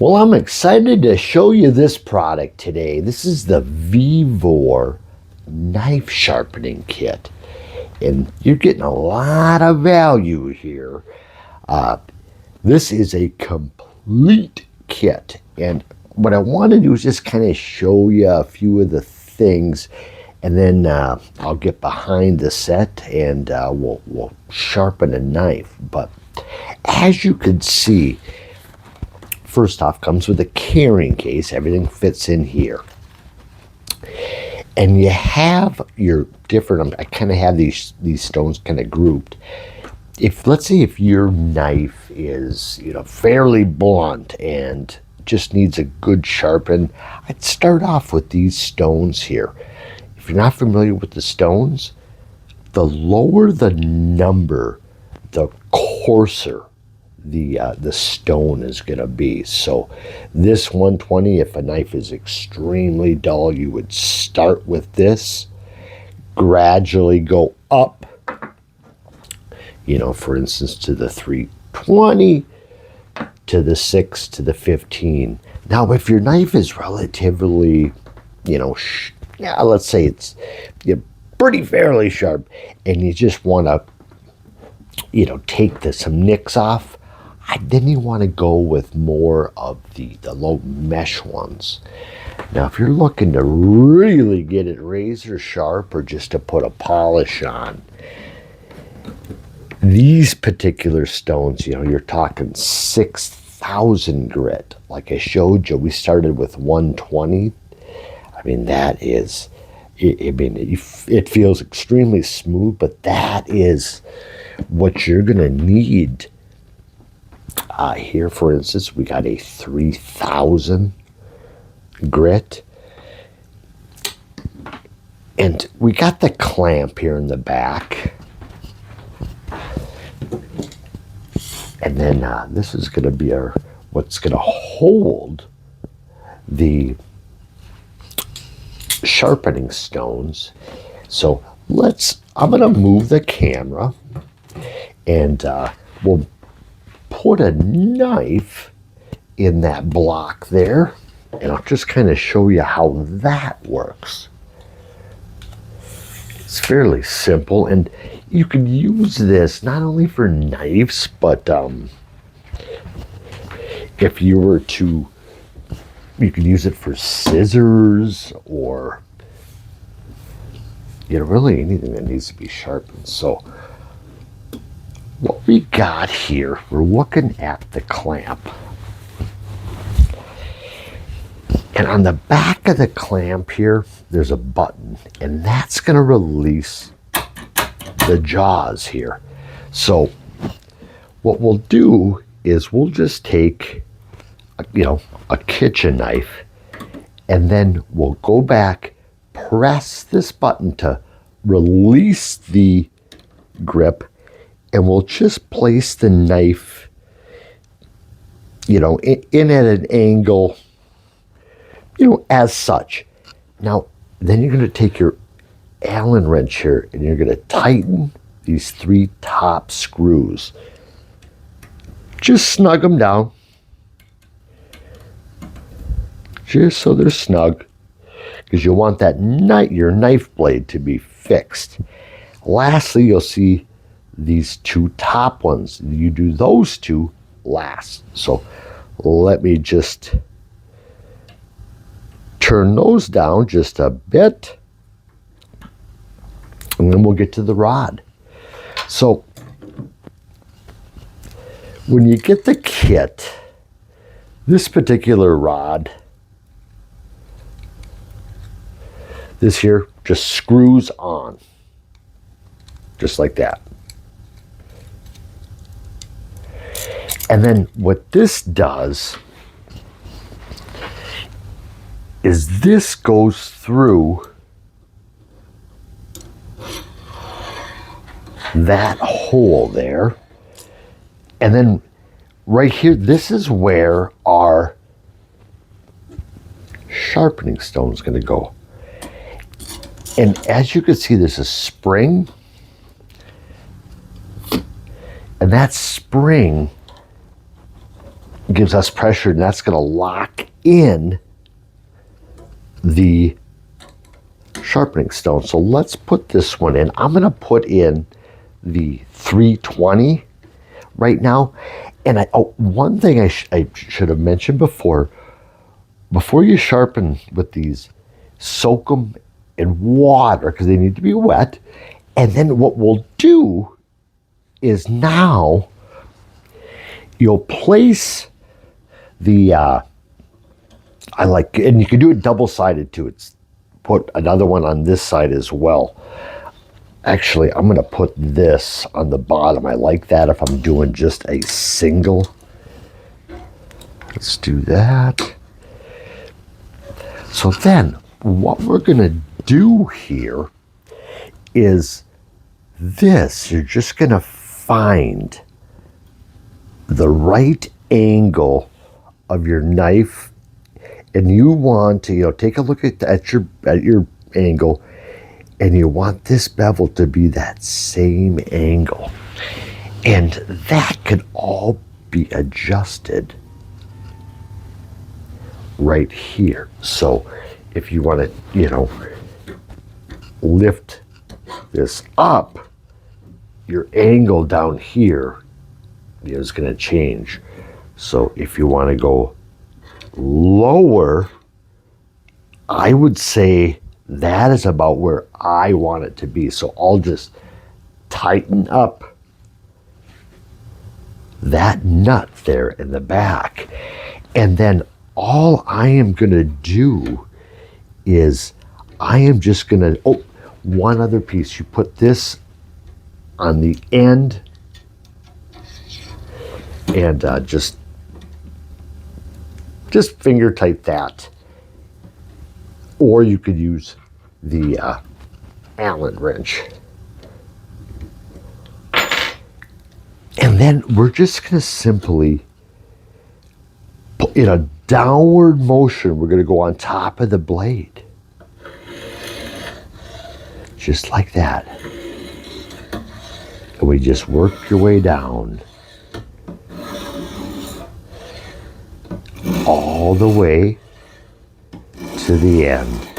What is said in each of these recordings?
Well, I'm excited to show you this product today. This is the Vevor knife sharpening kit. And you're getting a lot of value here. This is a complete kit. And what I want to do is just kind of show you a few of the things. And then I'll get behind the set and we'll sharpen a knife. But as you can see, first off, comes with a carrying case. Everything fits in here. And you have your different, I kind of have these stones kind of grouped. Let's say if your knife is, fairly blunt and just needs a good sharpen, I'd start off with these stones here. If you're not familiar with the stones, the lower the number, the coarser the stone is going to be. So this 120, if a knife is extremely dull, you would start with this, gradually go up, for instance, to the 320, to the 6, to the 15. Now, if your knife is relatively, let's say it's pretty fairly sharp, and you just want to, take some nicks off, then you want to go with more of the low mesh ones. Now, if you're looking to really get it razor sharp or just to put a polish on, these particular stones, you're talking 6,000 grit. Like I showed you, we started with 120. That is, it feels extremely smooth, but that is what you're going to need. Here, for instance, we got a 3,000 grit. And we got the clamp here in the back. And then this is going to be what's going to hold the sharpening stones. So I'm going to move the camera and we'll put a knife in that block there, and I'll just kind of show you how that works. It's fairly simple, and you can use this not only for knives, but if you were to, you can use it for scissors or really anything that needs to be sharpened. So what we got here, we're looking at the clamp. And on the back of the clamp here, there's a button, and that's going to release the jaws here. So what we'll do is we'll just take, a kitchen knife, and then we'll go back, press this button to release the grip, and we'll just place the knife, in at an angle, as such. Now, then you're going to take your Allen wrench here and you're going to tighten these 3 top screws. Just snug them down. Just so they're snug. Because you want your knife blade to be fixed. Lastly, you'll see these 2 top ones. You do those 2 last. So let me just turn those down just a bit, and then we'll get to the rod. So when you get the kit, this particular rod, this here just screws on, just like that. And then what this does is this goes through that hole there. And then right here, this is where our sharpening stone is going to go. And as you can see, there's a spring. And that spring gives us pressure, and that's going to lock in the sharpening stone. So let's put this one in. I'm going to put in the 320 right now. And one thing I should have mentioned before you sharpen with these, soak them in water because they need to be wet. And then what we'll do is now you'll place the, and you can do it double-sided too. It's put another one on this side as well. Actually, I'm going to put this on the bottom. I like that if I'm doing just a single. Let's do that. So then, what we're going to do here is this. You're just going to find the right angle of your knife, and you want to, take a look at your angle, and you want this bevel to be that same angle. And that can all be adjusted right here. So if you want to, lift this up, your angle down here is going to change. So if you want to go lower, I would say that is about where I want it to be. So I'll just tighten up that nut there in the back. And then all I am going to do is I am just going to, one other piece. You put this on the end and just finger tight that. Or you could use the Allen wrench. And then we're just going to simply, in a downward motion, we're going to go on top of the blade. Just like that. And we just work your way down. All the way to the end.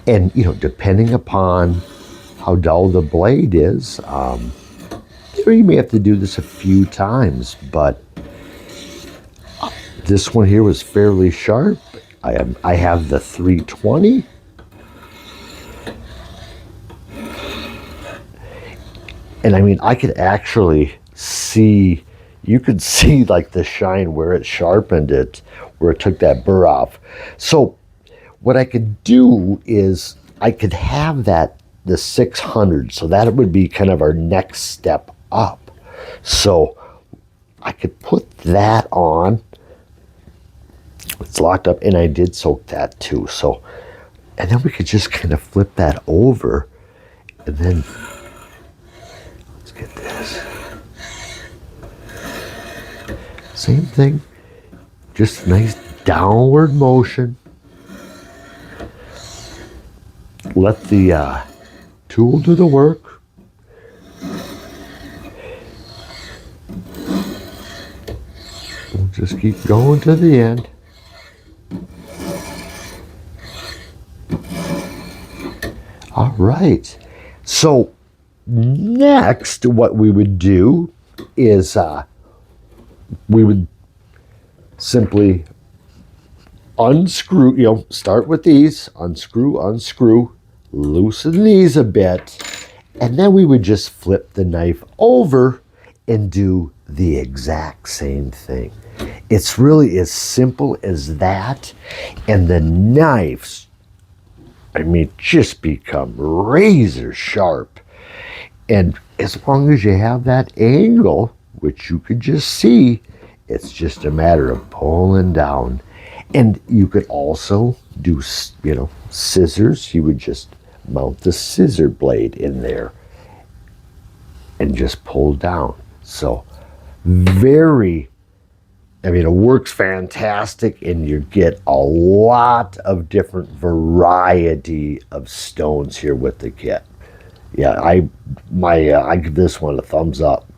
And, depending upon how dull the blade is, you may have to do this a few times, but this one here was fairly sharp. I have the 320. And I could actually see, you could see like the shine where it sharpened it, where it took that burr off. So what I could do is I could have the 600, so that would be kind of our next step up. So I could put that on. It's locked up, and I did soak that too. So, and then we could just kind of flip that over, and then let's get this. Same thing, just nice downward motion. Let the tool do the work. We'll just keep going to the end. All right. So next, what we would do is we would simply unscrew, start with these, unscrew, loosen these a bit, and then we would just flip the knife over and do the exact same thing. It's really as simple as that, and the knives, just become razor sharp. And as long as you have that angle, which you could just see, it's just a matter of pulling down. And you could also do, scissors. You would just mount the scissor blade in there and just pull down. So it works fantastic, and you get a lot of different variety of stones here with the kit. Yeah, I give this one a thumbs up.